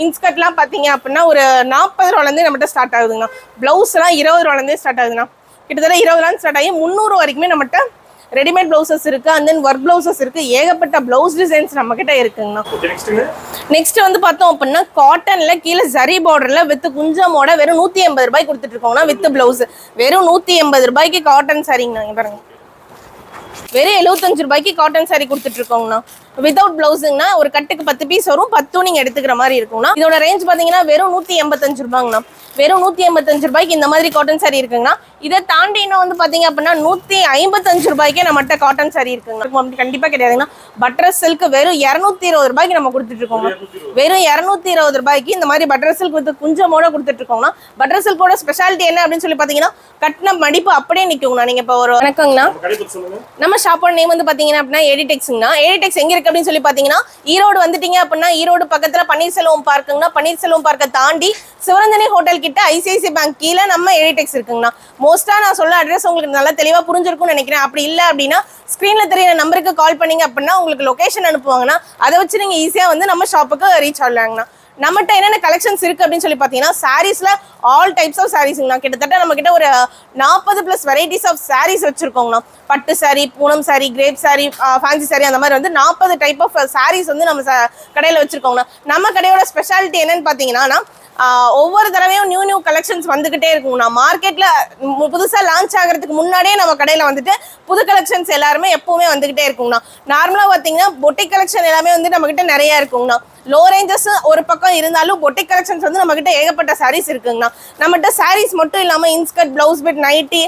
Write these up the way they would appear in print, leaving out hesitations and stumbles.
இன்ஸ்கர்ட்லாம் பார்த்தீங்க அப்படின்னா ஒரு 40 ரூபாலேருந்தே நம்மகிட்ட ஸ்டார்ட் ஆகுதுங்கண்ணா. ப்ளவுஸ்லாம் 20 ரூபாலேருந்தே ஸ்டார்ட் ஆகுதுண்ணா. கிட்டத்தட்ட 20 ரூபான்னு ஸ்டார்ட் ஆகி 300 வரைக்குமே நம்மகிட்ட ரெடிமேட் ப்ளவுசஸ் இருக்கு. அண்ட் தென் ஒர்க் ப்ளவுசஸ் இருக்கு. ஏகப்பட்ட ப்ளவுஸ் டிசைன்ஸ் நம்ம கிட்ட இருக்குங்கண்ணா. நெக்ஸ்ட் வந்து பார்த்தோம் அப்படின்னா காட்டன்ல கீழே ஜரி பார்டர்ல வித் குஞ்சமோட வெறும் 180 ரூபாய் கொடுத்துட்டு இருக்கோம்னா வித் பிளவுஸ் வெறும் 180 ரூபாய்க்கு காட்டன் சாரிங்கண்ணா. இங்க பாருங்க, வெறும் 75 ரூபாய்க்கு காட்டன் சாரி கொடுத்துட்டு இருக்கோங்கண்ணா. வித்தவுட் பிளவுஸுங்கண்ணா. ஒரு கட்டுக்கு 10 பீஸ் வரும். 10 நீங்க எடுத்துக்கிற மாதிரி இருக்குங்கண்ணா. இதோட ரேஞ்ச் பாத்தீங்கன்னா வெறும் 185 ரூபாங்கண்ணா. வெறும் 185 ரூபாய்க்கு இந்த மாதிரி காட்டன் சாரி இருக்குங்கண்ணா. இதை தாண்டி இன்னும் வந்து பாத்தீங்க அப்படின்னா 155 ரூபாய்க்கே நம்மகிட்ட காட்டன் சாரி இருக்குங்கண்ணா. கண்டிப்பா கிடையாதுங்கண்ணா. பட்டர் சில்க் வெறும் 220 ரூபாய்க்கு நம்ம கொடுத்துட்டு இருக்கோங்க. வெறும் 220 ரூபாய்க்கு இந்த மாதிரி பட்டர் சில்க் வித் குஞ்சமோட கொடுத்துட்டு இருக்கோங்கண்ணா. பட்டர் சில்கோட ஸ்பெஷாலிட்டி என்ன அப்படின்னு சொல்லி பாத்தீங்கன்னா கட்டின மடிப்பு அப்படியே நிக்குங்கண்ணா. நீங்க இப்போ ஒரு வணக்கங்கண்ணா, நம்ம ஷாப்போட நேம் வந்து பாத்தீங்கன்னா அப்படின்னா எடிடெக்ஸ்ங்கண்ணா. எடிடெக்ஸ் எங்க இருக்கு அப்படின்னு சொல்லி பாத்தீங்கன்னா ஈரோடு வந்துட்டீங்க அப்படின்னா ஈரோடு பக்கத்துல பன்னீர்செல்வம் பார்க்குங்கண்ணா. பன்னீர்செல்வம் பார்க்க தாண்டி சிவரஞ்சனி ஹோட்டல் கிட்ட ஐசிஐசி பேங்க் கீழே நம்ம எடிடெக்ஸ் இருக்குங்கண்ணா. மோஸ்டா நான் சொல்ல அட்ரஸ் உங்களுக்கு நல்லா தெளிவா புரிஞ்சிருக்கும்னு நினைக்கிறேன். அப்படி இல்லை அப்படின்னா ஸ்கிரீன்ல தெரியுற நம்பருக்கு கால் பண்ணீங்க அப்படின்னா உங்களுக்கு லொகேஷன் அனுப்புவாங்கன்னா அதை வச்சு நீங்க ஈஸியா வந்து நம்ம ஷாப்புக்கு ரீச் ஆகலாங்கண்ணா. நம்மகிட்ட என்னென்ன கலெக்ஷன்ஸ் இருக்கு அப்படின்னு சொல்லி பாத்தீங்கன்னா சாரீஸ்ல ஆல் டைப்ஸ் ஆஃப் சாரீஸ்ங்கண்ணா. கிட்டத்தட்ட நம்ம கிட்ட ஒரு 40+ வெரைட்டிஸ் ஆஃப் சாரீஸ் வச்சிருக்கோங்கண்ணா. பட்டு சாரி, பூனம் சாரி, கிரேப் சாரி, ஃபேன்சி சாரி, அந்த மாதிரி வந்து 40 டைப் ஆஃப் சாரீஸ் வந்து நம்ம கடையில் வச்சிருக்கோங்கண்ணா. நம்ம கடையோட ஸ்பெஷாலிட்டி என்னன்னு பாத்தீங்கன்னா ஒவ்வொரு தடவையும் நியூ கலெக்ஷன்ஸ் வந்துகிட்டே இருக்குங்கண்ணா. மார்க்கெட்ல புதுசா லான்ச் ஆகிறதுக்கு முன்னாடியே நம்ம கடையில வந்துட்டு புது கலெக்ஷன்ஸ் எல்லாருமே எப்பவுமே வந்துகிட்டே இருக்குங்கண்ணா. நார்மலா பாத்தீங்கன்னா பொட்டிக் கலெக்ஷன் எல்லாமே வந்து நம்ம கிட்ட நிறைய இருக்குங்கண்ணா. லோ ரேஞ்சஸ் ஒரு பக்கம் இருந்தாலும் பொட்டிக் கலெக்ஷன்ஸ் வந்து நம்ம கிட்ட ஏகப்பட்ட சாரீஸ் இருக்குங்கண்ணா. நம்மகிட்ட சாரீஸ் மட்டும் இல்லாம inskirt, blouse bit, nightie,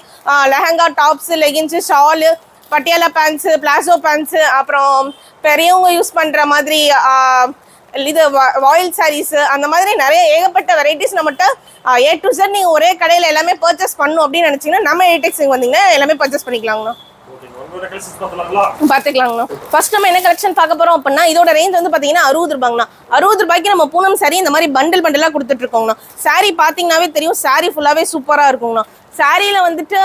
lehenga, tops, leggings, shawl, Patiala pants, palazzo pants, அப்புறம் பெரியவங்க யூஸ் பண்ற மாதிரி இது வாயில் சாரீஸ், அந்த மாதிரி நிறைய ஏகப்பட்ட வெரைட்டிஸ் நம்மகிட்ட A to Z நீங்க ஒரே கடையில எல்லாமே பர்ச்சேஸ் பண்ணணும் அப்படின்னு நினைச்சீங்கன்னா நம்ம எடிடெக்ஸ் வந்தீங்கன்னா எல்லாமே பர்ச்சேஸ் பண்ணிக்கலாங்கண்ணா. பாத்துக்கலாங்கண்ணா. ஃபர்ஸ்ட் நம்ம என்ன கலெக்ஷன் பார்க்க போறோம் அப்படின்னா இதோட ரேஞ்ச் வந்து பாத்தீங்கன்னா 60 ரூபாங்கண்ணா. 60 ரூபாய்க்கு நம்ம பூனம் சாரி இந்த மாதிரி பண்டலா கொடுத்துட்டு இருக்கோங்கண்ணா. சாரி பாத்தீங்கன்னாவே தெரியும், சாரி ஃபுல்லாவே சூப்பரா இருக்குங்கண்ணா. சாரியில வந்துட்டு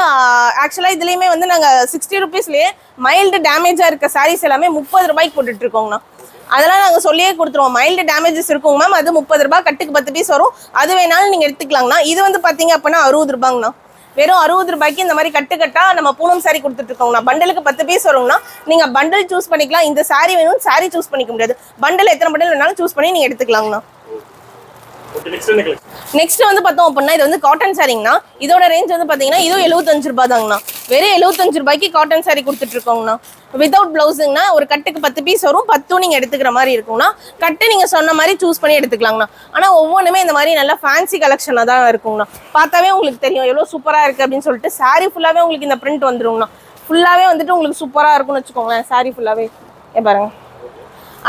ஆக்சுவலா இதுலயுமே வந்து நாங்க 60 ருபீஸ்லயே மைல்டு டேமேஜா இருக்க சாரீஸ் எல்லாமே 30 ரூபாய்க்கு போட்டுட்டு இருக்கோங்கண்ணா. அதெல்லாம் நாங்கள் சொல்லியே கொடுத்துருவோம். மைல்டு டேமேஜஸ் இருக்கும் மேம், அது 30 ரூபாய், கட்டுக்கு 10 பீஸ் வரும். அது வேணாலும் நீங்கள் எடுத்துக்கலாங்கண்ணா. இது வந்து பார்த்தீங்க அப்படின்னா 60 ரூபாங்கண்ணா. வெறும் 60 ரூபாய்க்கு இந்த மாதிரி கட்டா நம்ம பூனம் சாரி கொடுத்துட்டு இருக்கோங்கண்ணா. பண்டலுக்கு 10 பீஸ் வருங்கண்ணா. நீங்கள் பண்டல் சூஸ் பண்ணிக்கலாம். இந்த சாரி வேணும் சாரி சூஸ் பண்ணிக்க முடியாது. பண்டல் எத்தனை பண்டல் வேணாலும் சூஸ் பண்ணி நீங்கள் எடுத்துக்கலாங்கண்ணா. நெக்ஸ்ட் வந்து பார்த்தோம் அப்படின்னா இது வந்து காட்டன் சாரிங்கண்ணா. இதோட ரேஞ்ச் வந்து பார்த்தீங்கன்னா இதுவும் 75 ரூபாய் தாங்கண்ணா. வெறும் 75 ரூபாய்க்கு காட்டன் சாரி கொடுத்துட்டு இருக்கோங்கண்ணா. வித்தவுட் பிளவுஸுங்கண்ணா. ஒரு கட்டுக்கு 10 பீஸ் வரும். 10 நீங்க எடுத்துக்கிற மாதிரி இருக்கும்ண்ணா. கட்டு நீங்க சொன்ன மாதிரி சூஸ் பண்ணி எடுத்துக்கலாங்கண்ணா. ஆனால் ஒவ்வொன்றுமே இந்த மாதிரி நல்லா ஃபேன்சி கலெக்ஷனாக தான் இருக்குங்கண்ணா. பார்த்தாவே உங்களுக்கு தெரியும் எவ்வளோ சூப்பராக இருக்குது அப்படின்னு சொல்லிட்டு. சாரி ஃபுல்லாகவே உங்களுக்கு இந்த பிரிண்ட் வந்துருங்கண்ணா. ஃபுல்லாகவே வந்துட்டு உங்களுக்கு சூப்பராக இருக்கும்னு வச்சுக்கோங்களேன். சாரி ஃபுல்லாகவே பாருங்க.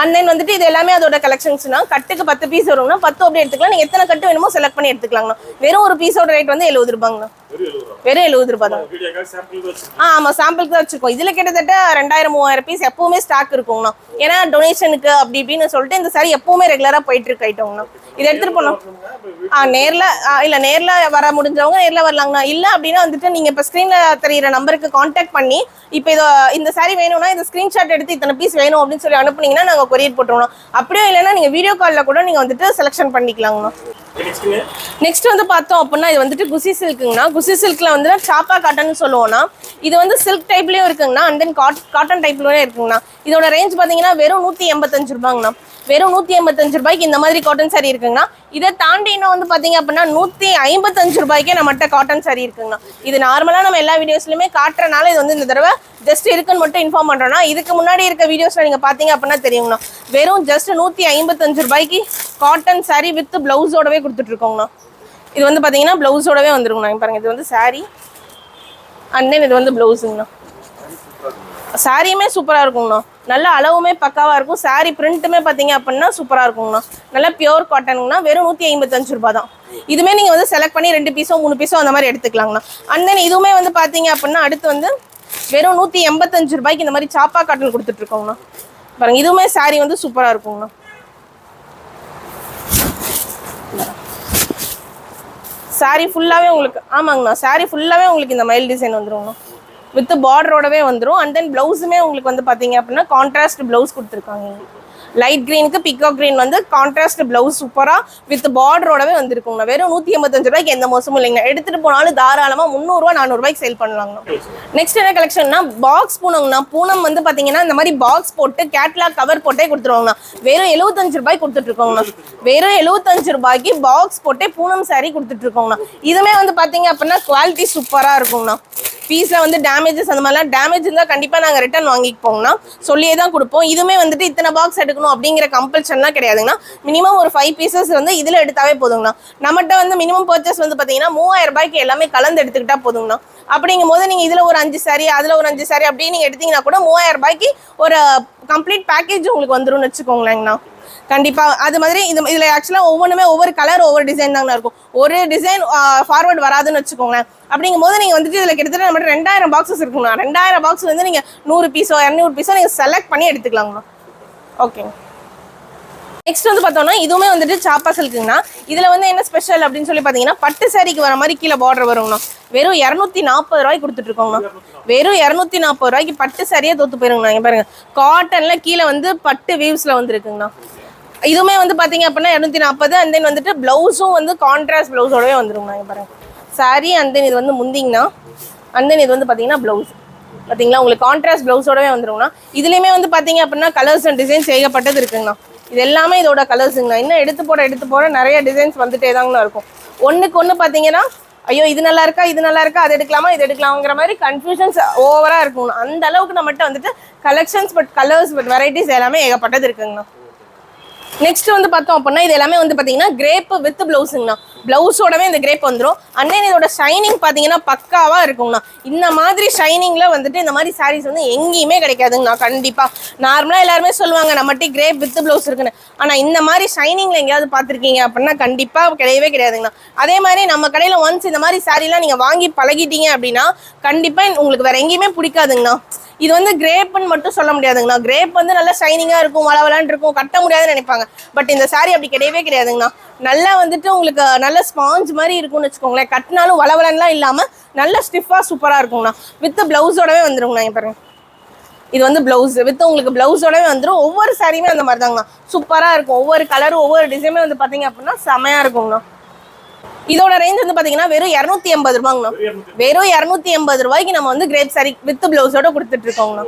அண்ட் தென் வந்துட்டு இது எல்லாமே அதோட கலெக்ஷன்ஸ்னா கட்டுக்கு 10 பீஸ் வரும்னா 10 அப்படியே எடுத்துக்கலாம். நீங்க எத்தனை கட்டு வேணுமோ செலக்ட் பண்ணி எடுத்துக்கலாங்கண்ணா. வெறும் ஒரு பீஸோட ரேட் வந்து 70 ரூபாங்கண்ணா. வெறும் 70 ரூபாய் தான். ஆமா, சாம்பிளுக்கு தான் வச்சிருக்கோம். இதுல கிட்டத்தட்ட 2000-3000 பீஸ் எப்பவுமே ஸ்டாக் இருக்குங்கண்ணா. ஏன்னா டொனேஷனுக்கு அப்படி இப்படின்னு சொல்லிட்டு இந்த சாரி எப்பவுமே ரெகுலரா போயிட்டு இருக்கு ஐட்டம்ண்ணா. இதை எடுத்துட்டு போனோம். நேர்ல வர முடிஞ்சவங்க நேர்ல வரலாங்கண்ணா. இல்ல அப்படின்னா வந்துட்டு நீங்க இப்ப ஸ்கிரீன்ல தெரியுற நம்பருக்கு கான்டாக்ட் பண்ணி இப்ப இந்த சாரி வேணும்னா இந்த ஸ்கிரீன்ஷாட் எடுத்து இத்தனை பீஸ் வேணும் அப்படின்னு சொல்லி அனுப்புனீங்கன்னா நாங்க கொரியர் போட்டுருவோம். அப்படியே இல்லைன்னா நீங்க வீடியோ கால்ல கூட நீங்க வந்துட்டு செலக்ஷன் பண்ணிக்கலாங்கண்ணா. நெக்ஸ்ட் வந்து பார்த்தோம் அப்படின்னா இது வந்துட்டு குசி சில்க்குங்கண்ணா. குசி சில்க்ல வந்து சாப்பா காட்டன் சொல்லுவோம்னா இது வந்து சில்க் டைப்லயும் இருக்குங்கண்ணா. அண்ட் தென் காட்டன் டைப்லயும் இருக்குங்கண்ணா. இதோட ரேஞ்ச் பாத்தீங்கன்னா வெறும் 185 ரூபாங்கண்ணா. வெறும் 185 ரூபாய்க்கு இந்த மாதிரி காட்டன் சாரி இருக்குங்கண்ணா. இதை தாண்டி இன்னும் வந்து பாத்தீங்க அப்படின்னா 155 ரூபாய்க்கே நம்மகிட்ட காட்டன் சாரி இருக்குங்கண்ணா. இது நார்மலா நம்ம எல்லா வீடியோஸ்லயுமே காட்டுறனால இது வந்து இந்த தடவை ஜஸ்ட் இருக்குன்னு மட்டும் இன்ஃபார்ம் பண்றோம்னா. இதுக்கு முன்னாடி இருக்க வீடியோஸ்ல நீங்க பாத்தீங்க அப்படின்னா தெரியுங்கண்ணா. வெறும் ஜஸ்ட் 155 ரூபாய்க்கு காட்டன் சாரி வித் பிளவுஸோடவே கொடுத்துட்டு இருக்கோங்கண்ணா. இது வந்து பாத்தீங்கன்னா பிளவுஸோடவே வந்துருங்கண்ணா. பாருங்க, இது வந்து சாரி அண்ட் தென் இது வந்து பிளவுஸுங்கண்ணா. சாரியுமே சூப்பராக இருக்குங்கண்ணா. நல்ல அளவுமே பக்காவாக இருக்கும். சாரி பிரிண்ட்டுமே பார்த்தீங்க அப்படின்னா சூப்பராக இருக்குங்கண்ணா. நல்லா பியூர் காட்டனுங்கண்ணா. வெறும் 155 ரூபாய் தான். இதுவுமே நீங்கள் வந்து செலக்ட் பண்ணி 2 பீஸோ 3 பீஸோ அந்த மாதிரி எடுத்துக்கலாங்கண்ணா. அண்ட் தென் இதுவுமே வந்து பார்த்தீங்க அப்படின்னா அடுத்து வந்து வெறும் 185 ரூபாய்க்கு இந்த மாதிரி சாப்பா காட்டன் கொடுத்துட்டு இருக்கோங்கண்ணா. பாருங்க, இதுவுமே சாரி வந்து சூப்பராக இருக்குங்கண்ணா. சாரி ஃபுல்லாகவே உங்களுக்கு ஆமாங்கண்ணா. சாரி ஃபுல்லாகவே உங்களுக்கு இந்த மைல் டிசைன் வந்துருங்கண்ணா. வித் பார்டரோடவே வந்துடும். அண்ட் தென் பிளவுஸுமே உங்களுக்கு வந்து பார்த்தீங்க அப்படின்னா கான்ட்ராஸ்ட் பிளவுஸ் கொடுத்துருக்காங்க. லைட் கிரீனுக்கு பிகாக் கிரீன் வந்து கான்ட்ராஸ்ட் பிளவுஸ் சூப்பரா வித் பார்டரோடவே வந்திருக்குங்கண்ணா. வெறும் 185 ரூபாய்க்கு எந்த மோசமும் இல்லைங்கண்ணா. எடுத்துட்டு போனாலும் தாராளமா 300 ரூபா 400 ரூபாய்க்கு சேல் பண்ணலாங்கண்ணா. நெக்ஸ்ட் என்ன கலெக்ஷன்னா பாக்ஸ் பூனங்கண்ணா. பூனம் வந்து பாத்தீங்கன்னா இந்த மாதிரி பாக்ஸ் போட்டு கேட்லாக் கவர் போட்டே கொடுத்துருவாங்கண்ணா. வெறும் 75 ரூபாய்க்கு கொடுத்துட்டு இருக்கோங்கண்ணா. வெறும் 75 ரூபாய்க்கு பாக்ஸ் போட்டே பூனம் சாரி கொடுத்துட்டு இருக்கோங்கண்ணா. இதுமே வந்து பாத்தீங்க அப்படின்னா குவாலிட்டி சூப்பரா இருக்குங்கண்ணா. பீஸ்ல வந்து டேமேஜஸ் அந்த மாதிரிலாம் டேமேஜ் இருந்தால் கண்டிப்பாக நாங்கள் ரிட்டர்ன் வாங்கிப்போங்கண்ணா. சொல்லியே தான் கொடுப்போம். இதுவுமே வந்துட்டு இத்தனை பாக்ஸ் எடுக்கணும் அப்படிங்கிற கம்பல்ஷன்லாம் கிடையாதுங்கண்ணா. மினிமம் ஒரு 5 பீசஸ் வந்து இதில் எடுத்தாவே போதுங்கண்ணா. நம்மகிட்ட வந்து மினிமம் பர்ச்சேஸ் வந்து பார்த்தீங்கன்னா 3000 ரூபாய்க்கு எல்லாமே கலந்து எடுத்துக்கிட்டா போதுங்கண்ணா. அப்படிங்கும் போது நீங்கள் இதில் ஒரு 5 சாரி அதில் ஒரு 5 சாரி அப்படின்னு நீங்கள் எடுத்தீங்கன்னா கூட 3000 ரூபாய்க்கு ஒரு கம்ப்ளீட் பேக்கேஜ் உங்களுக்கு வந்துரும்னு வச்சுக்கோங்களேங்கண்ணா. கண்டிப்பாக அது மாதிரி இதில் ஆக்சுவலாக ஒவ்வொன்றுமே ஒவ்வொரு கலர் ஒவ்வொரு டிசைன் தாங்கண்ணா இருக்கும். ஒரு டிசைன் ஃபார்வர்ட் வராதுன்னு வச்சுக்கோங்களேன். அப்படிங்கும் போது நீங்கள் வந்துட்டு இதில் கிட்டத்தட்ட நம்ம 2000 பாக்ஸஸ் இருக்குங்கண்ணா. 2000 பாக்ஸ் வந்து நீங்கள் 100 பீஸோ 200 பீஸோ நீங்கள் செலக்ட் பண்ணி எடுத்துக்கலாங்கண்ணா. ஓகேங்க. நெக்ஸ்ட் வந்து பார்த்தோம்னா இதுவுமே வந்துட்டு சாப்பா சில்க்குங்கண்ணா. இதில் வந்து என்ன ஸ்பெஷல் அப்படின்னு சொல்லி பார்த்தீங்கன்னா பட்டு சாரிக்கு வர மாதிரி கீழே பார்டர் வருங்கண்ணா. வெறும் 240 ரூபாய்க்கு கொடுத்துட்டு இருக்கோங்கண்ணா. வெறும் 240 ரூபாய்க்கு பட்டு சாரியே தோத்து போயிருங்கண்ணா. இங்கே பாருங்க காட்டன்ல கீழே வந்து பட்டு வீவ்ஸ்ல வந்து இருக்குங்கண்ணா. இதுவுமே வந்து பார்த்தீங்க அப்படின்னா 240. அண்ட் தென் வந்துட்டு பிளவுஸும் வந்து கான்ட்ராஸ்ட் பிளவுஸோடவே வந்துருங்கண்ணா. இங்கே பாருங்க சாரி அண்ட் தென் இது வந்து முந்திங்கண்ணா. அண்ட் தென் இது வந்து பார்த்தீங்கன்னா பிளவுஸ் பார்த்தீங்களா உங்களுக்கு கான்ட்ராஸ்ட் பிளவுஸோடவே வந்துருங்கண்ணா. இதுலேயுமே வந்து பார்த்தீங்க அப்படின்னா கலர்ஸ் அண்ட் டிசைன்ஸ் ஏகப்பட்டது இருக்குங்கண்ணா. இது எல்லாமே இதோட கலர்ஸுங்கண்ணா. இன்னும் எடுத்து போட நிறைய டிசைன்ஸ் வந்துட்டே தாங்கண்ணா இருக்கும். ஒன்றுக்கு ஒன்று பார்த்தீங்கன்னா ஐயோ இது நல்லா இருக்கா இது நல்லா இருக்கா அது எடுக்கலாமா இது எடுக்கலாங்கிற மாதிரி கன்ஃபியூஷன்ஸ் ஓவராக இருக்குங்கண்ணா. அந்த அளவுக்கு நம்மகிட்ட வந்துட்டு collections but colours but varieties எல்லாமே ஏகப்பட்டது இருக்குங்கண்ணா. நெக்ஸ்ட் வந்து பார்த்தோம் அப்படின்னா இது எல்லாமே வந்து பார்த்தீங்கன்னா கிரேப் வித் பிளவுஸுங்கண்ணா. பிளவுஸோடவே இந்த கிரேப் வந்துடும். அண்ட் தென் இதோட ஷைனிங் பார்த்தீங்கன்னா பக்காவாக இருக்குங்கண்ணா. இந்த மாதிரி ஷைனிங்ல வந்துட்டு இந்த மாதிரி சாரீஸ் வந்து எங்கேயுமே கிடைக்காதுங்கண்ணா. கண்டிப்பாக நார்மலாக எல்லாருமே சொல்லுவாங்க நம்மகிட்ட கிரேப் வித் பிளவுஸ் இருக்குன்னு. ஆனால் இந்த மாதிரி ஷைனிங்ல எங்கேயாவது பார்த்துருக்கீங்க அப்படின்னா கண்டிப்பாக கிடையவே கிடையாதுங்கண்ணா. அதே மாதிரி நம்ம கடையில் ஒன்ஸ் இந்த மாதிரி சாரீலாம் நீங்கள் வாங்கி பழகிட்டீங்க அப்படின்னா கண்டிப்பாக உங்களுக்கு வேற எங்கேயுமே பிடிக்காதுங்கண்ணா. இது வந்து கிரேப்னு மட்டும் சொல்ல முடியாதுங்கண்ணா. கிரேப் வந்து நல்லா ஷைனிங்காக இருக்கும் வளவலான்னு இருக்கும் கட்ட முடியாதுன்னு நினைப்பாங்க. பட் இந்த சாரீ அப்படி கிடையவே கிடையாதுங்கண்ணா. நல்லா வந்துட்டு உங்களுக்கு நல்ல ஸ்பாஞ்ச் மாதிரி இருக்கும்னு வச்சுக்கோங்களேன். கட்டினாலும் வளவலன்லாம் இல்லாமல் நல்ல ஸ்டிஃபாக சூப்பராக இருக்குங்கண்ணா. வித் பிளவுஸோடவே வந்துருங்கண்ணா. இங்கே பாருங்க இது வந்து பிளவுஸ் வித் உங்களுக்கு பிளவுஸோடவே வந்துடும். ஒவ்வொரு சாரியுமே அந்த மாதிரி தாங்கண்ணா சூப்பராக இருக்கும். ஒவ்வொரு கலரும் ஒவ்வொரு டிசைனுமே வந்து பார்த்தீங்க அப்படின்னா செமையாக இருக்குங்கண்ணா. இதோட ரேஞ்ச் வந்து பாத்தீங்கன்னா வெறும் 280 ரூபாங்கண்ணா. வெறும் 280 ரூபாய்க்கு நம்ம வந்து கிரேப் சாரி வித் பிளவுஸோட கொடுத்துட்டு இருக்கோங்கண்ணா.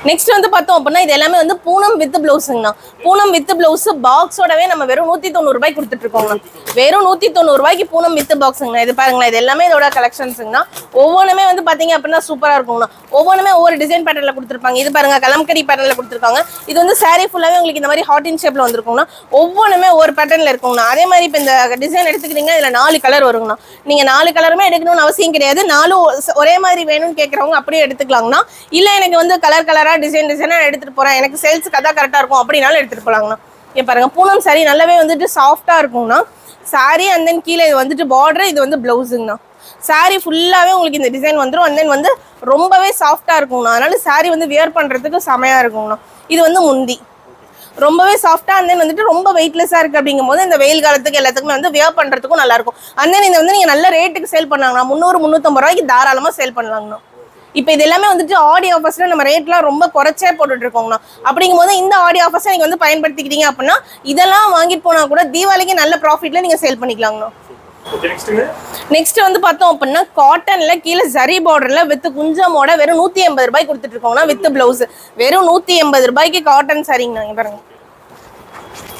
நெக்ஸ்ட் வந்து பார்த்தோம் அப்படின்னா இது எல்லாமே வந்து பூனம் வித் பிளவுஸுங்கண்ணா. பூனம் வித் பிளவுஸ் பாக்ஸோடவே நம்ம வெறும் 190 ரூபாய்க்கு கொடுத்துட்டு இருக்கோங்கண்ணா. வெறும் 190 ரூபாய்க்கு பூனம் வித் பாக்ஸுங்கண்ணா. இது பாருங்களா இது எல்லாமே இதோட கலெக்ஷன்ஸுங்கண்ணா. ஒவ்வொன்றுமே வந்து பாத்தீங்க அப்படின்னா சூப்பரா இருக்குங்கண்ணா. ஒவ்வொன்றுமே ஒவ்வொரு டிசைன் பேட்டர்ல கொடுத்துருப்பாங்க. இது பாருங்க கலம்கரி பேட்டர்ல கொடுத்துருக்காங்க. இது வந்து சாரி ஃபுல்லாவே உங்களுக்கு இந்த மாதிரி ஹாட் இன் ஷேப்ல வந்துருக்குங்கண்ணா. ஒவ்வொன்றுமே ஒவ்வொரு பேட்டர்ல இருக்குங்கண்ணா. அதே மாதிரி இப்போ இந்த டிசைன் எடுத்துக்கிட்டீங்கன்னா இதுல 4 கலர் வருங்கண்ணா. நீங்க 4 கலருமே எடுக்கணும்னு அவசியம் கிடையாது. 4 ஒரே மாதிரி வேணும்னு கேட்கறவங்க அப்படியே எடுத்துக்கலாங்கண்ணா. இல்ல எனக்கு வந்து கலர் கலரா டிசைனா எடுத்துட்டு போறேன் எனக்கு சேல்ஸுக்கு அதான் கரெக்டா இருக்கும் அப்படின்னாலும் எடுத்துட்டு போலாங்கண்ணா. இங்க பாருங்க பூனம் சாரி நல்லாவே வந்துட்டு சாஃப்டா இருக்குங்கண்ணா. சாரி அண்ட் தென் கீழே இது வந்துட்டு பார்டர் இது வந்து பிளவுஸுங்கண்ணா. சாரி ஃபுல்லாவே உங்களுக்கு இந்த டிசைன் வந்துடும். அண்ட் தென் வந்து ரொம்பவே சாஃப்டா இருக்குங்கண்ணா. அதனால சாரி வந்து வியர் பண்றதுக்கு செமையா இருக்குங்கண்ணா. இது வந்து முந்தி ரொம்பவே சாஃப்டா அண்ட் தென் வந்துட்டு ரொம்ப வெயிட்லெஸ்ஸா இருக்கு அப்படிங்கும் போது இந்த வெயில் காலத்துக்கு எல்லாத்துக்குமே வந்து வியர் பண்றதுக்கும் நல்லா இருக்கும். அண்ட் தென் இதை வந்து நீங்க நல்ல ரேட்டுக்கு சேல் பண்ணாங்கன்னா 300-350 ரூபாய்க்கு தாராளமா சேல் பண்ணலாங்கண்ணா. இப்போ இது எல்லாமே வந்துட்டு ஆடி ஆஃபர்ஸ்ல நம்ம ரேட்லாம் ரொம்ப குறைச்சே போட்டுட்டு இருக்கோங்கண்ணா. அப்படிங்கும் போது இந்த ஆடி ஆஃபர்ஸை நீங்க வந்து பயன்படுத்திக்கிட்டீங்க அப்படின்னா இதெல்லாம் வாங்கிட்டு போனா கூட தீபாவளிக்கு நல்ல ப்ராஃபிட்ல நீங்க சேல் பண்ணிக்கலாங்கண்ணா. நெக்ஸ்ட் வந்து பார்த்தோம் அப்படின்னா காட்டன்ல கீழே ஜரி பார்டர்ல வித் குஞ்சமோட வெறும் 180 ரூபாய்க்கு கொடுத்துட்டு இருக்கோங்கண்ணா. வித் பிளவுஸ் வெறும் 180 ரூபாய்க்கு காட்டன் சாரிங்கண்ணா. பாருங்க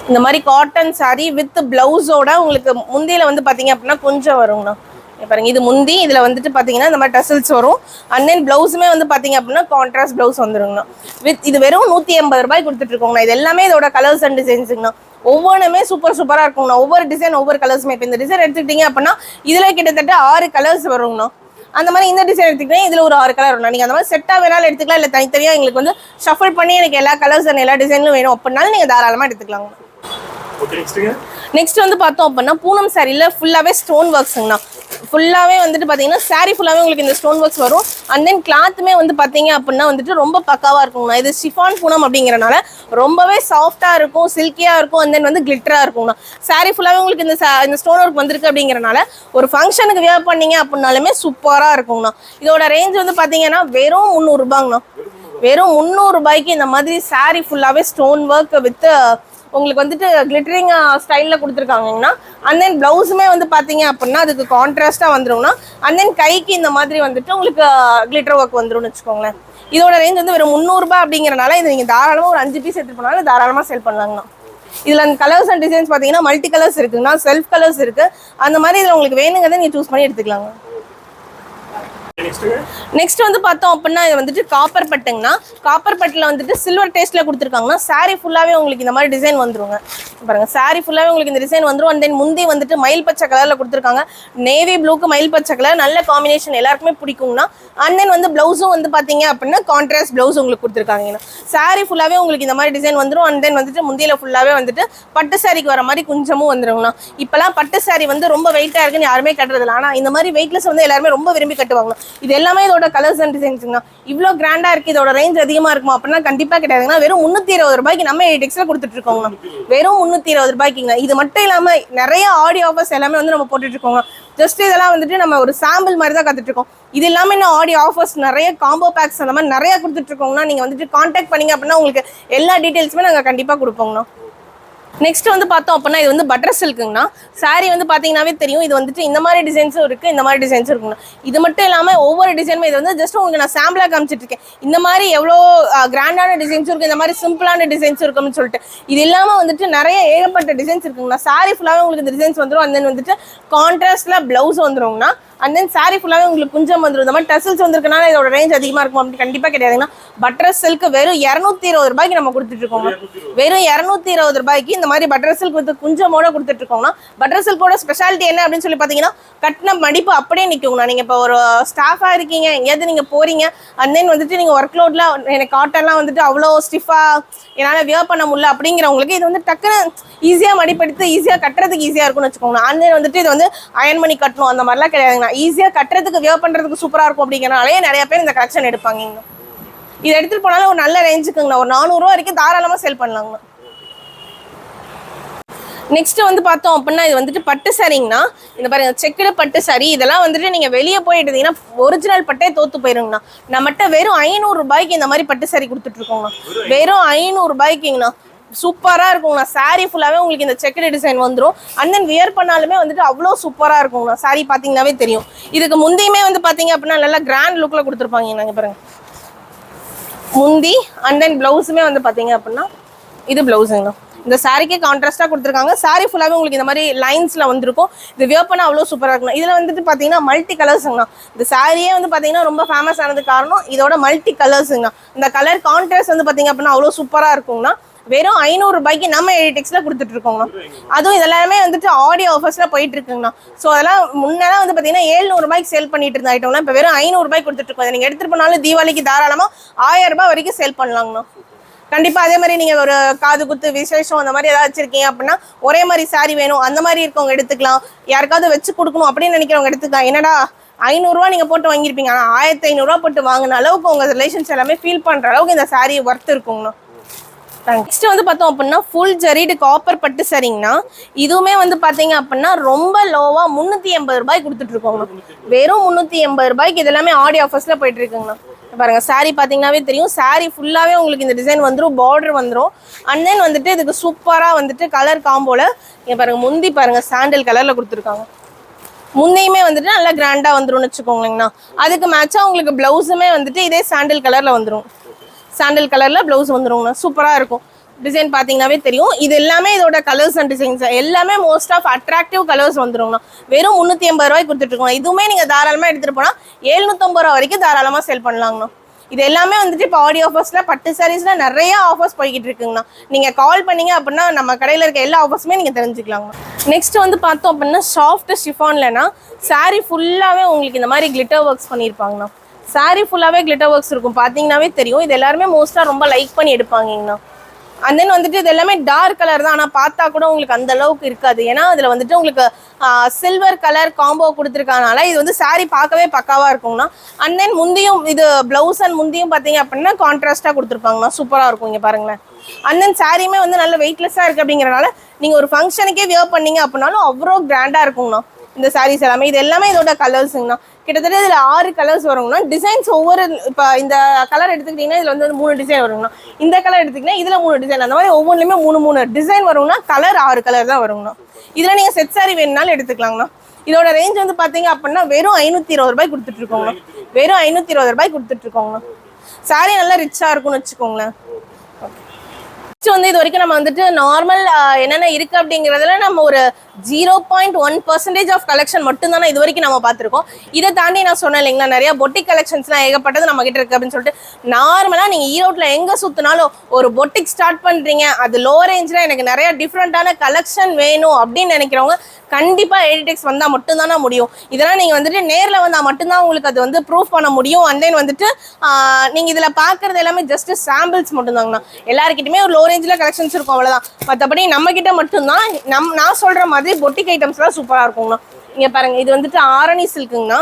இந்த மாதிரி காட்டன் சாரி வித் பிளவுஸோட உங்களுக்கு முந்தியில வந்து பாத்தீங்க அப்படின்னா கொஞ்சம் வருங்கண்ணா. பாருங்க இது முந்தி இதுல வந்துட்டு பாத்தீங்கன்னா இந்த மாதிரி டசல்ஸ் வரும். அண்ட் தென் பிளவுஸுமே வந்து பாத்தீங்க அப்படின்னா கான்ட்ராஸ்ட் பிளவுஸ் வந்துருங்கண்ணா. வித் இது வெறும் 180 ரூபாய்க்கு கொடுத்துட்டு இருக்கோங்கண்ணா. இது எல்லாமே இதோட கலர்ஸ் அண்ட் டிசைன்ஸுங்கண்ணா. ஒவ்வொன்றுமே சூப்பரா இருக்குங்கண்ணா. ஒவ்வொரு டிசைன் ஒவ்வொரு கலர்ஸுமே. இப்போ இந்த டிசைன் எடுத்துக்கிட்டீங்க அப்படின்னா இதுல கிட்டத்தட்ட 6 கலர்ஸ் வருங்கண்ணா. அந்த மாதிரி இந்த டிசைன் எடுத்துக்கிட்டீங்கன்னா இதுல ஒரு 6 கலர் வரும். நீங்க அந்த மாதிரி செட்டா வேணாலும் எடுத்துக்கலாம். இல்ல தனித்தனியா எங்களுக்கு வந்து ஷஃபிள் பண்ணி எனக்கு எல்லா கலர்ஸ் அண்ட் எல்லா டிசைன்லும் வேணும் அப்படின்னாலும் நீங்க தாராளமா எடுத்துக்கலாங்க. நெக்ஸ்ட் வந்து பார்த்தோம் அப்படின்னா பூனம் சாரியில ஃபுல்லாவே ஸ்டோன் ஒர்க்ஸ்ங்கண்ணா. ஃபுல்லாவே வந்துட்டு பாத்தீங்கன்னா சாரி ஃபுல்லாவே உங்களுக்கு இந்த ஸ்டோன் ஒர்க்ஸ் வரும். அண்ட் தென் கிளாத்துமே வந்து பாத்தீங்க அப்படின்னா வந்துட்டு ரொம்ப பக்காவா இருக்குங்கண்ணா. இது ஷிஃபான் பூனம் அப்படிங்கறனால ரொம்பவே சாஃப்டா இருக்கும், சில்கியா இருக்கும். அண்ட் தென் வந்து கிளிட்டரா இருக்குங்கண்ணா. சாரி ஃபுல்லாவே உங்களுக்கு இந்த ஸ்டோன் ஒர்க் வந்திருக்கு அப்படிங்கறனால ஒரு ஃபங்க்ஷனுக்கு வியர் பண்ணீங்க அப்படின்னாலுமே சூப்பரா இருக்குங்கண்ணா. இதோட ரேஞ்ச் வந்து பாத்தீங்கன்னா வெறும் 300 ரூபாங்கண்ணா. வெறும் 300 ரூபாய்க்கு இந்த மாதிரி saree ஃபுல்லாவே ஸ்டோன் ஒர்க் வித் உங்களுக்கு வந்துட்டு கிளிட்டரிங் ஸ்டைல்ல கொடுத்துருக்காங்கன்னா அண்ட் தென் பிளவுஸுமே வந்து பாத்தீங்க அப்படின்னா அதுக்கு கான்ட்ராஸ்டா வந்துரும்னா அண்ட் தென் கைக்கு இந்த மாதிரி வந்துட்டு உங்களுக்கு கிளிட்டர் ஒர்க் வந்துரும்னு வச்சுக்கோங்களேன். இதோட ரேஞ்ச் வந்து வெறும் 300 ரூபாய் அப்படிங்கறனால இது நீங்க தாராளமா ஒரு 5 பீஸ் எடுத்து போனாலும் தாராளமா சேல் பண்ணலாங்கண்ணா. இதுல அந்த கலர்ஸ் அண்ட் டிசைன்ஸ் பாத்தீங்கன்னா மல்டி கலர்ஸ் இருக்குன்னா செல்ஃப் கலர்ஸ் இருக்கு. அந்த மாதிரி இதுல உங்களுக்கு வேணுங்கிறத நீங்க சூஸ் பண்ணி எடுத்துக்கலாங்க. நெக்ஸ்ட் வந்து பார்த்தோம் அப்படின்னா இது வந்துட்டு காப்பர் பட்டுங்கண்ணா. காப்பர் பட்டில் வந்துட்டு சில்வர் டேஸ்ட்ல கொடுத்துருக்காங்கன்னா சாரி ஃபுல்லாவே உங்களுக்கு இந்த மாதிரி டிசைன் வந்துருங்க. பாருங்க சாரி ஃபுல்லாவே உங்களுக்கு இந்த டிசைன் வந்துரும். அண்ட் தென் முந்தி வந்துட்டு மயில் பச்சை கலர்ல கொடுத்துருக்காங்க. நேவி ப்ளூக்கு மயில் பச்சை கலர் நல்ல காம்பினேஷன், எல்லாருக்குமே பிடிக்கும்னா. அண்ட் தென் வந்து பிளவுஸும் வந்து பாத்தீங்க அப்படின்னா கான்ட்ராஸ்ட் பிளவுஸ் உங்களுக்கு கொடுத்துருக்காங்க. சாரி ஃபுல்லாவே உங்களுக்கு இந்த மாதிரி டிசைன் வந்துரும். அண்ட் தென் வந்துட்டு முந்தியில ஃபுல்லாவே வந்துட்டு பட்டு சாரிக்கு வர மாதிரி குஞ்சமும் வந்துருங்கண்ணா. இப்பெல்லாம் பட்டு சாரி வந்து ரொம்ப வெயிட்டா இருக்குன்னு யாருமே கட்டுறதில்ல. ஆனா இந்த மாதிரி வெயிட்லெஸ் வந்து எல்லாருமே ரொம்ப விரும்பி கட்டுவாங்க. இது எல்லாமே இதோட கலர்ஸ் அண்ட் டிசைன்ஸ்ங்க. இவ்வளோ கிராண்டா இருக்கு, இதோட ரேஞ்ச் அதிகமா இருக்குமா அப்படின்னா கண்டிப்பா கிடையாதுங்கன்னா. வெறும் 320 ரூபாய்க்கு நம்ம 8Xல கொடுத்துட்டு இருக்கோங்க. வெறும் 320 ரூபாய்க்குங்க. இது மட்டும் இல்லாம நிறைய ஆடியோ ஆஃபர்ஸ் எல்லாமே வந்து நம்ம போட்டுட்டு இருக்கோங்க. ஜஸ்ட் இதெல்லாம் வந்துட்டு நம்ம ஒரு சாம்பிள் மாதிரி தான் கத்துட்டு இருக்கோம். இது இல்லாம இன்னும் ஆடியோ ஆஃபர்ஸ் நிறைய காம்போ பேக்ஸ் அந்த மாதிரி நிறைய கொடுத்துட்டு இருக்கோம்னா நீங்க வந்துட்டு கான்டாக்ட் பண்ணீங்க அப்படின்னா உங்களுக்கு எல்லா டீடைல்ஸுமே நாங்க கண்டிப்பா கொடுப்போங்கண்ணா. நெக்ஸ்ட் வந்து பார்த்தோம் அப்படின்னா இது வந்து பட்டர் சில்க்குங்கண்ணா. சாரி வந்து பார்த்தீங்கன்னாவே தெரியும். இது வந்துட்டு இந்த மாதிரி டிசைன்ஸும் இருக்குது, இந்த மாதிரி டிசைன்ஸும் இருக்குங்கண்ணா. இது மட்டும் இல்லாமல் ஒவ்வொரு டிசைனுமே இது வந்து ஜஸ்ட் உங்களுக்கு நான் சாம்பிளாக காமிச்சிட்டு இருக்கேன். இந்த மாதிரி எவ்வளோ கிராண்டான டிசைன்ஸும் இருக்குது, இந்த மாதிரி சிம்பிளான டிசைன்ஸும் இருக்குன்னு சொல்லிட்டு. இது இல்லாமல் வந்துட்டு நிறைய ஏகப்பட்ட டிசைன்ஸ் இருக்குங்கண்ணா. சாரி ஃபுல்லாகவே உங்களுக்கு இந்த டிசைன்ஸ் வந்துடும். அண்ட் தென் வந்துட்டு கான்ட்ராஸ்டில் ப்ளவுஸ் வந்துடுங்கண்ணா. அண்ட் தென் சாரி ஃபுல்லாகவே உங்களுக்கு குஞ்சம் வந்துடும். இந்த மாதிரி டசல்ஸ் வந்துருக்கனால இதோட ரேஞ்ச் அதிகமாக இருக்கும் அப்படின்னு கண்டிப்பாக கிடையாதுங்கன்னா. பட்டர் சில்க் வெறும் 220 ரூபாய்க்கு நம்ம கொடுத்துட்டு இருக்கோங்க. வெறும் 220 ரூபாய்க்கு இந்த மாதிரி பட்டர் சில்க் வந்து குஞ்சமோட கொடுத்துட்டு இருக்கோம்னா. பட்டர் சில்கோட ஸ்பெஷாலிட்டி என்ன அப்படின்னு சொல்லி பார்த்தீங்கன்னா கட்டின மடிப்பு அப்படியே நிற்குங்கண்ணா. நீங்கள் இப்போ ஒரு ஸ்டாஃபாக இருக்கீங்க, எங்கேயாவது நீங்கள் போறீங்க, அண்ட் தென் வந்துட்டு நீங்கள் ஒர்க் லோட்லாம் எனக்கு காட்டன்லாம் வந்துட்டு அவ்வளோ ஸ்டிஃபாக என்னால் வியர் பண்ண முடியல அப்படிங்கிறவங்களுக்கு இது வந்து டக்குன்னு ஈஸியாக மடிப்படுத்தி ஈஸியாக கட்டுறதுக்கு ஈஸியாக இருக்கும்னு வச்சுக்கோங்க. அண்ட் தென் வந்துட்டு இது வந்து அயன் பண்ணி கட்டணும் அந்த மாதிரிலாம் கிடையாதுங்கண்ணா. ஈஸியாக கட்டுறதுக்கு வியர் பண்ணுறதுக்கு சூப்பராக இருக்கும் அப்படிங்கிறனாலே நிறைய பேர் இந்த கலெக்ஷன் எடுப்பாங்க. இது எடுத்துகிட்டு போனாலும் ஒரு நல்ல ரேஞ்சுக்குங்கண்ணா. ஒரு 400 ரூபா வரைக்கும் தாராளமாக சேல் பண்ணலாங்கண்ணா. நெக்ஸ்ட் வந்து பார்த்தோம் அப்படின்னா இது வந்துட்டு பட்டு சாரிங்கண்ணா. இந்த பாருங்க செக்குடு பட்டு சாரி. இதெல்லாம் வந்துட்டு நீங்கள் வெளியே போய் எடுத்தீங்கன்னா ஒரிஜினல் பட்டே தோத்து போயிருங்கண்ணா. நம்மகிட்ட வெறும் 500 ரூபாய்க்கு இந்த மாதிரி பட்டு சாரி கொடுத்துட்டு இருக்கோங்கண்ணா. வெறும் 500 ரூபாய்க்குங்கண்ணா. சூப்பராக இருக்குங்கண்ணா. சாரி ஃபுல்லாகவே உங்களுக்கு இந்த செக்குடு டிசைன் வந்துடும். அண்ட் தென் வியர் பண்ணாலுமே வந்துட்டு அவ்வளோ சூப்பராக இருக்குங்கண்ணா. சாரி பார்த்தீங்கன்னாவே தெரியும். இதுக்கு முந்தியுமே வந்து பார்த்தீங்க அப்படின்னா நல்லா கிராண்ட் லுக்கில் கொடுத்துருப்பாங்க. நாங்கள் பாருங்க முந்தி அண்ட் தென் பிளவுஸுமே வந்து பார்த்தீங்க அப்படின்னா இது பிளவுஸுங்கண்ணா. இந்த சாரிக்கே கான்ட்ராஸ்டாக கொடுத்துருக்காங்க. சாரி ஃபுல்லாகவே உங்களுக்கு இந்த மாதிரி லைன்ஸில் வந்திருக்கும். இது வியர் பண்ணால் அவ்வளோ சூப்பராக இருக்கணும். இதில் வந்துட்டு பார்த்தீங்கன்னா மல்டி கலர்ஸுங்கண்ணா. இந்த சாரியே வந்து பார்த்தீங்கன்னா ரொம்ப ஃபேமஸ் ஆனது காரணம் இதோட மல்டி கலர்ஸுங்கண்ணா. இந்த கலர் கான்ட்ராஸ்ட் வந்து பார்த்தீங்க அப்படின்னா அவ்வளோ சூப்பராக இருக்குங்கண்ணா. வெறும் 500 ரூபாய்க்கு நம்ம 8Xல கொடுத்துட்டு இருக்கோங்கண்ணா. அதுவும் இதெல்லாமே வந்துட்டு ஆடியோ ஆஃபர்ஸ்ல போயிட்டு இருக்குங்கண்ணா. ஸோ அதெல்லாம் முன்னெல்லாம் வந்து பார்த்தீங்கன்னா 700 ரூபாய்க்கு சேல் பண்ணிட்டு இருந்த ஐட்டம்லாம் இப்போ வெறும் 500 ரூபாய்க்கு கொடுத்துட்டு இருக்கோம். நீங்கள் எடுத்துட்டு போனாலும் தீபாவளிக்கு தாராளமாக 1000 ரூபாய் வரைக்கும் சேல் பண்ணலாங்கண்ணா. கண்டிப்பாக அதே மாதிரி நீங்கள் ஒரு காது குத்து விசேஷம் அந்த மாதிரி ஏதாவது வச்சிருக்கீங்க அப்படின்னா ஒரே மாதிரி சாரி வேணும் அந்த மாதிரி இருக்கவங்க எடுத்துக்கலாம். யாருக்காவது வச்சு கொடுக்கணும் அப்படின்னு நினைக்கிறவங்க எடுத்துக்கலாம். என்னடா 500 ரூபா நீங்கள் போட்டு வாங்கியிருப்பீங்க, ஆனால் 1500 ரூபா போட்டு வாங்கின அளவுக்கு உங்கள் ரிலேஷன்ஸ் எல்லாமே ஃபீல் பண்ணுற அளவுக்கு இந்த சாரி ஒர்த் இருக்குங்கண்ணா. நெக்ஸ்ட் வந்து பார்த்தோம் அப்படின்னா ஃபுல் ஜரிடு காப்பர் பட்டு சரிங்கண்ணா. இதுவுமே வந்து பார்த்தீங்க அப்படின்னா ரொம்ப லோவா 380 ரூபாய்க்கு கொடுத்துட்டு இருக்கோங்கண்ணா. வெறும் 380 ரூபாய்க்கு இது எல்லாமே ஆடி ஆஃபர்ஸ்ல போயிட்டு இருக்குங்கண்ணா. பாருங்க சாரி பார்த்தீங்கன்னாவே தெரியும். சாரி ஃபுல்லாகவே உங்களுக்கு இந்த டிசைன் வந்துடும், பார்டர் வந்துடும். அண்ட் தென் வந்துட்டு இதுக்கு சூப்பராக வந்துட்டு கலர் காம்போல பாருங்க முந்தி பாருங்க சாண்டல் கலர்ல கொடுத்துருக்காங்க. முந்தையுமே வந்துட்டு நல்லா கிராண்டா வந்துரும்னு வச்சுக்கோங்களேங்கண்ணா. அதுக்கு மேட்சா உங்களுக்கு பிளவுஸுமே வந்துட்டு இதே சாண்டல் கலர்ல வந்துடும். சாண்டல் கலர்ல பிளவுஸ் வந்துருங்கண்ணா. சூப்பரா இருக்கும். டிசைன் பார்த்தீங்கன்னாவே தெரியும். இது எல்லாமே இதோட கலர்ஸ் அண்ட் டிசைன்ஸ் எல்லாமே மோஸ்ட் ஆஃப் அட்ராக்டிவ் கலர்ஸ் வந்துருங்கண்ணா. வெறும் 380 ரூபாய்க்கு கொடுத்துட்டு இருக்கோம். இதுவுமே நீங்க தாராளமா எடுத்துட்டு போனா 750 ரூபா வரைக்கும் தாராளமா சேல் பண்ணலாங்கண்ணா. இது எல்லாமே வந்துட்டு இப்போ ஆடி ஆஃபர்ஸ்ல பட்டு சாரீஸ்ல நிறைய ஆஃபர்ஸ் போய்கிட்டு இருக்குங்கண்ணா. நீங்க கால் பண்ணீங்க அப்படின்னா நம்ம கடையில் இருக்க எல்லா ஆஃபர்ஸுமே நீங்க தெரிஞ்சுக்கலாங்கண்ணா. நெக்ஸ்ட் வந்து பார்த்தோம் அப்படின்னா சாஃப்ட் ஷிஃபான்லனா சாரி ஃபுல்லாவே உங்களுக்கு இந்த மாதிரி கிளிட்டர் ஒர்க்ஸ் பண்ணியிருப்பாங்கண்ணா. சாரி ஃபுல்லாவே கிளிட்டர் ஒர்க்ஸ் இருக்கும். பார்த்தீங்கன்னாவே தெரியும். இது எல்லாருமே மோஸ்டா ரொம்ப லைக் பண்ணி எடுப்பாங்கண்ணா. அண்ட் தென் வந்துட்டு இது எல்லாமே டார்க் கலர் தான், ஆனால் பார்த்தா கூட உங்களுக்கு அந்த அளவுக்கு இருக்காது. ஏன்னா அதில் வந்துட்டு உங்களுக்கு சில்வர் கலர் காம்போ கொடுத்துருக்கனால இது வந்து சாரி பார்க்கவே பக்காவாக இருக்குங்கண்ணா. அண்ட் தென் முந்தியும் இது பிளவுஸ் அண்ட் முந்தியும் பார்த்தீங்க அப்படின்னா கான்ட்ராஸ்டாக கொடுத்துருப்பாங்கண்ணா. சூப்பராக இருக்கும். இங்கே பாருங்களேன். அண்ட் தென் சாரியுமே வந்து நல்ல வெயிட்லெஸ்ஸாக இருக்குது அப்படிங்கிறனால நீங்கள் ஒரு ஃபங்க்ஷனுக்கே வியர் பண்ணீங்க அப்படின்னாலும் அவ்வளோ கிராண்டாக இருக்குங்கண்ணா. இந்த சாரீஸ் எல்லாமே இது எல்லாமே இதோட கலர்ஸுங்கண்ணா. கிட்டத்தட்ட இதில் 6 கலர்ஸ் வருங்கண்ணா. டிசைன்ஸ் ஒவ்வொரு இப்போ இந்த கலர் எடுத்துக்கிட்டிங்கன்னா இதில் வந்து 3 டிசைன் வருங்கண்ணா. இந்த கலர் எடுத்துக்கிட்டிங்கன்னா இதில் 3 டிசைன், அந்த மாதிரி ஒவ்வொன்றுலையுமே 3 டிசைன் வருங்கண்ணா. கலர் 6 கலர் தான் வருங்கண்ணா. இதில் நீங்கள் செட் சாரி வேணுனாலும் எடுத்துக்கலாங்கண்ணா. இதோட ரேஞ்ச் வந்து பார்த்தீங்க அப்படின்னா வெறும் 520 ரூபாய் கொடுத்துட்ருக்கோங்கண்ணா. வெறும் 520 ரூபாய் கொடுத்துட்ருக்கோங்கண்ணா. சாரி நல்லா ரிச்சாக இருக்கும்னு வச்சுக்கோங்களேன். வந்து இது வரைக்கும் நம்ம வந்துட்டு நார்மல் என்னென்ன இருக்கு அப்படிங்கிறதுல நம்ம ஒரு 0.1% ஆஃப் கலெக்ஷன் மட்டும் தானே இது வரைக்கும் நம்ம பார்த்துருக்கோம். இதை தாண்டி நான் சொன்னேன் இல்லைங்களா, நிறைய பொட்டிக் கலெக்ஷன்ஸ்லாம் ஏகப்பட்டது நம்ம கிட்ட இருக்கு அப்படின்னு சொல்லிட்டு. நார்மலாக நீங்கள் ஈரோட்டில் எங்கே சுற்றினாலும் ஒரு பொட்டிக் ஸ்டார்ட் பண்ணுறீங்க, அது லோ ரேஞ்சில் எனக்கு நிறைய டிஃப்ரெண்ட்டான கலெக்ஷன் வேணும் அப்படின்னு நினைக்கிறவங்க கண்டிப்பாக எடிடெக்ஸ் வந்தால் மட்டும்தானே முடியும். இதெல்லாம் நீங்கள் வந்துட்டு நேரில் வந்தால் மட்டும்தான் உங்களுக்கு அது வந்து ப்ரூஃப் பண்ண முடியும். அண்ட் தென் வந்துட்டு நீங்கள் இதில் பார்க்குறது எல்லாமே ஜஸ்ட் சாம்பிள்ஸ் மட்டும்தாங்கண்ணா. எல்லாருக்கிட்டையுமே ஒரு லோ ரேஞ்சில் கலெக்ஷன்ஸ் இருக்கும், அவ்வளோதான். மற்றபடி நம்மக்கிட்ட மட்டும்தான் நான் சொல்கிற மாதிரி பொட்டிக் ஐட்டம்ஸ்லாம் சூப்பராக இருக்குங்கண்ணா. இங்கே பாருங்கள், இது வந்துட்டு ஆரணி சில்க்குங்கண்ணா.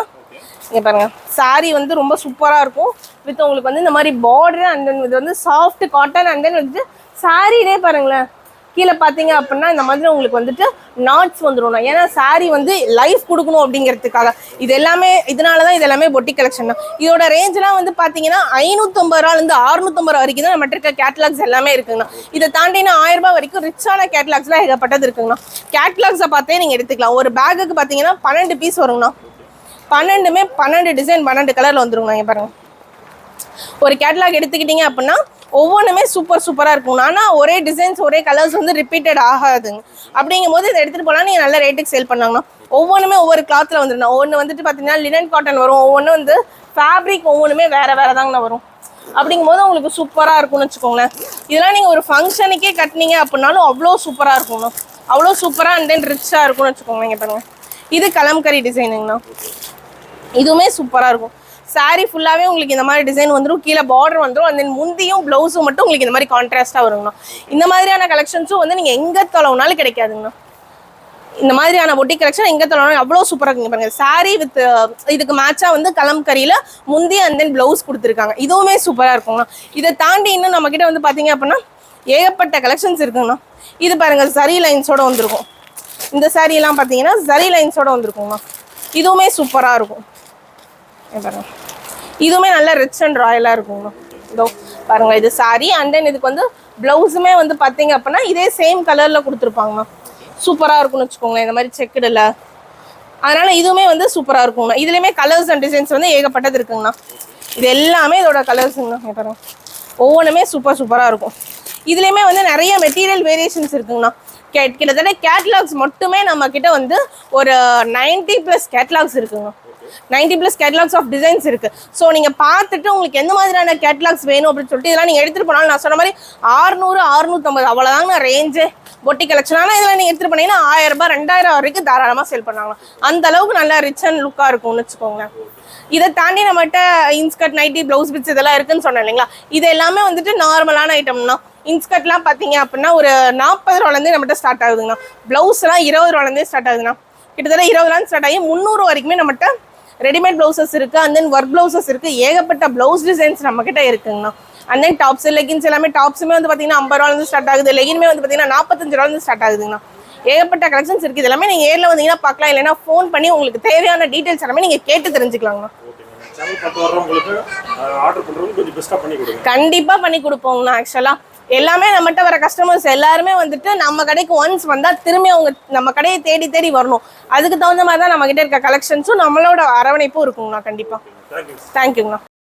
இங்கே பாருங்கள், சாரீ வந்து ரொம்ப சூப்பராக இருக்கும். வித் உங்களுக்கு வந்து இந்த மாதிரி பார்டர் அண்ட் தென் இது வந்து சாஃப்ட் காட்டன். அண்ட் தென் வந்துட்டு சாரீலே பாருங்களேன், கீழே பார்த்தீங்க அப்படின்னா இந்த மாதிரி உங்களுக்கு வந்துட்டு நாட்ஸ் வந்துடும். ஏன்னா சாரீ வந்து லைஃப் கொடுக்கணும் அப்படிங்கிறதுக்காக இது எல்லாமே. இதனால தான் இது எல்லாமே பொட்டிக் கலெக்ஷன் தான். இதோட ரேஞ்செலாம் வந்து பார்த்தீங்கன்னா 550 ரூபாலேருந்து 650 ரூபா வரைக்கும் தான் நம்மகிட்ட இருக்க கேட்லாக்ஸ் எல்லாமே இருக்குங்கண்ணா. இதை தாண்டினா 1000 ரூபாய் வரைக்கும் ரிச்சான கேட்லாக்ஸ்லாம் ஏகப்பட்டது இருக்குங்கண்ணா. கேட்லாக்ஸை பார்த்தே நீங்கள் எடுத்துக்கலாம். ஒரு பேக்குக்கு பார்த்தீங்கன்னா 12 பீஸ் வருங்கண்ணா. 12மே 12 டிசைன் 12 கலரில் வந்துருங்கண்ணா. இங்கே பாருங்கள், ஒரு கேட்லாக் எடுத்துக்கிட்டிங்க அப்படின்னா ஒவ்வொன்றுமே சூப்பராக இருக்கும். ஆனால் ஒரே டிசைன்ஸ் ஒரே கலர்ஸ் வந்து ரிப்பீட்டட் ஆகாதுங்க. அப்படிங்கும் போது இதை எடுத்துகிட்டு போனால் நீங்கள் நல்ல ரேட்டுக்கு சேல் பண்ணாங்கன்னா ஒவ்வொன்றுமே ஒவ்வொரு கிளாத்தில் வந்துடணும். ஒன்று வந்துட்டு பார்த்தீங்கன்னா லினன் காட்டன் வரும், ஒவ்வொன்று வந்து ஃபேப்ரிக், ஒவ்வொன்றுமே வேறு தாங்கண்ணா வரும். அப்படிங்கும்போது உங்களுக்கு சூப்பராக இருக்கும்னு வச்சுக்கோங்களேன். இதெல்லாம் நீங்கள் ஒரு ஃபங்க்ஷனுக்கே கட்டினீங்க அப்படின்னாலும் அவ்வளோ சூப்பராக இருக்கும்ண்ணா. அவ்வளோ சூப்பராக அண்ட் தென் ரிச்சாக இருக்கும்னு வச்சுக்கோங்களேன். இங்கே பாருங்கள், இது கலம்கரி டிசைனுங்கண்ணா. இதுவுமே சூப்பராக இருக்கும். சாரீ ஃபுல்லாகவே உங்களுக்கு இந்த மாதிரி டிசைன் வந்துடும், கீழே பார்டர் வந்துடும். அண்ட் தென் முந்தியும் ப்ளவுஸும் மட்டும் உங்களுக்கு இந்த மாதிரி கான்ட்ராஸ்ட்டாக வருங்கண்ணா. இந்த மாதிரியான கலெக்ஷன்ஸும் வந்து நீங்கள் எங்கே தொலைவுனாலும் கிடைக்காதுங்கண்ணா. இந்த மாதிரியான பொட்டிக் கலெக்ஷன் எங்கே தொலைவுனாலும் அவ்வளோ சூப்பராக இருக்குங்க. பாருங்கள், சாரீ வித் இதுக்கு மேட்சாக வந்து கலம்கரியில் முந்தி அண்ட் தென் ப்ளவுஸ் கொடுத்துருக்காங்க. இதுவுமே சூப்பராக இருக்குங்கண்ணா. இதை தாண்டி இன்னும் நம்மக்கிட்ட வந்து பார்த்தீங்க அப்படின்னா ஏகப்பட்ட கலெக்ஷன்ஸ் இருக்குங்கண்ணா. இது பாருங்கள், சரி லைன்ஸோடு வந்திருக்கும். இந்த சாரீலாம் பார்த்தீங்கன்னா சரி லைன்ஸோடு வந்திருக்குங்கண்ணா. இதுவுமே சூப்பராக இருக்கும். பாருங்க, இதுவுமே நல்ல ரிச் அண்ட் ராயலாக இருக்குங்கண்ணா. இதோ பாருங்க, இது சாரி அண்ட் தென் இதுக்கு வந்து ப்ளவுஸுமே வந்து பார்த்தீங்க அப்படின்னா இதே சேம் கலரில் கொடுத்துருப்பாங்கண்ணா. சூப்பராக இருக்கும்னு வச்சுக்கோங்களேன், இந்த மாதிரி செக்குடில். அதனால் இதுவுமே வந்து சூப்பராக இருக்குங்கண்ணா. இதுலேயுமே கலர்ஸ் அண்ட் டிசைன்ஸ் வந்து ஏகப்பட்டது இருக்குங்கண்ணா. இது எல்லாமே இதோட கலர்ஸுங்கண்ணா. பாருங்க, ஒவ்வொன்றுமே சூப்பராக இருக்கும். இதுலேயுமே வந்து நிறைய மெட்டீரியல் வேரியேஷன்ஸ் இருக்குங்கண்ணா. கிட்டத்தட்ட கேட்லாக்ஸ் மட்டுமே நம்ம கிட்ட வந்து ஒரு 90+ கேட்லாக்ஸ் இருக்குங்க. 90+ கேட்லாக்ஸ் ஆஃப் டிசைன்ஸ் இருக்கு. ஸோ நீங்கள் பார்த்துட்டு உங்களுக்கு எந்த மாதிரியான கேட்லாக்ஸ் வேணும் அப்படின்னு சொல்லிட்டு இதெல்லாம் நீங்கள் எடுத்துகிட்டு போனாலும் நான் சொன்ன மாதிரி 600 650 அவ்வளோதாங்க ரேஞ்சு பொட்டி கலெக்ஷன். ஆனால் இதெல்லாம் நீங்கள் எடுத்துகிட்டு போனீங்கன்னா 1000 ரூபாய் 2000 வரைக்கும் தாராளமாக சேல் பண்ணாங்க. அந்த அளவுக்கு நல்லா ரிச் அண்ட் லுக்காக இருக்கும்னு வச்சுக்கோங்களேன். இதை தாண்டி நம்மகிட்ட இன்ஸ்கர்ட், நைட்டி, ப்ளவுஸ் பிட்ஸ் இதெல்லாம் இருக்குன்னு சொன்னேன் இல்லைங்களா. இது எல்லாமே வந்துட்டு நார்மலான ஐட்டம்னா. இன்ஸ்கர்ட்லாம் பார்த்தீங்க அப்படின்னா ஒரு 40 ரூபாலேருந்தே நம்மகிட்ட ஸ்டார்ட் ஆகுதுங்கண்ணா. ப்ளவுஸ்லாம் 20 ரூபாலேருந்தே ஸ்டார்ட் ஆகுதுண்ணா. கிட்டத்தட்ட 20 ரூபான்னு ஸ்டார்ட் ஆகி 300 வரைக்குமே நம்மகிட்ட ரெடிமேட் ப்ளவுசஸ் இருக்குது. அண்ட் தென் ஒர்க் ப்ளவுசஸ் இருக்குது. ஏகப்பட்ட ப்ளவுஸ் டிசைன்ஸ் நம்மக்கிட்ட இருக்குங்கண்ணா. அண்ட் தென் டாப்ஸ், லெகின்ஸ் எல்லாமே டாப்ஸுமே வந்து பார்த்தீங்கன்னா 50 ரூபாலேருந்து ஸ்டார்ட் ஆகுது. லெகின்மே வந்து பார்த்தீங்கன்னா 45 ரூபாலேருந்து ஸ்டார்ட் ஆகுதுங்கண்ணா. ஏகப்பட்ட கலெக்ஷன்ஸ் இருக்குது. இது எல்லாமே நீங்கள் ஏரில் வந்தீங்கன்னா பார்க்கலாம். இல்லைன்னா ஃபோன் பண்ணி உங்களுக்கு தேவையான டீட்டெயில்ஸ் எல்லாமே நீங்கள் கேட்டு தெரிஞ்சுக்கலாங்கண்ணா. கண்டிப்பாக பண்ணி கொடுப்போங்கண்ணா. ஆக்சுவலாக எல்லாமே நம்மகிட்ட வர கஸ்டமர்ஸ் எல்லாருமே வந்துட்டு நம்ம கடைக்கு ஒன்ஸ் வந்தால் திரும்பி அவங்க நம்ம கடையை தேடி தேடி வரணும். அதுக்கு தகுந்த மாதிரி தான் நம்மகிட்ட இருக்க கலெக்ஷன்ஸும் நம்மளோட அரவணைப்பும் இருக்குங்கண்ணா. கண்டிப்பாக தேங்க்யூங்கண்ணா.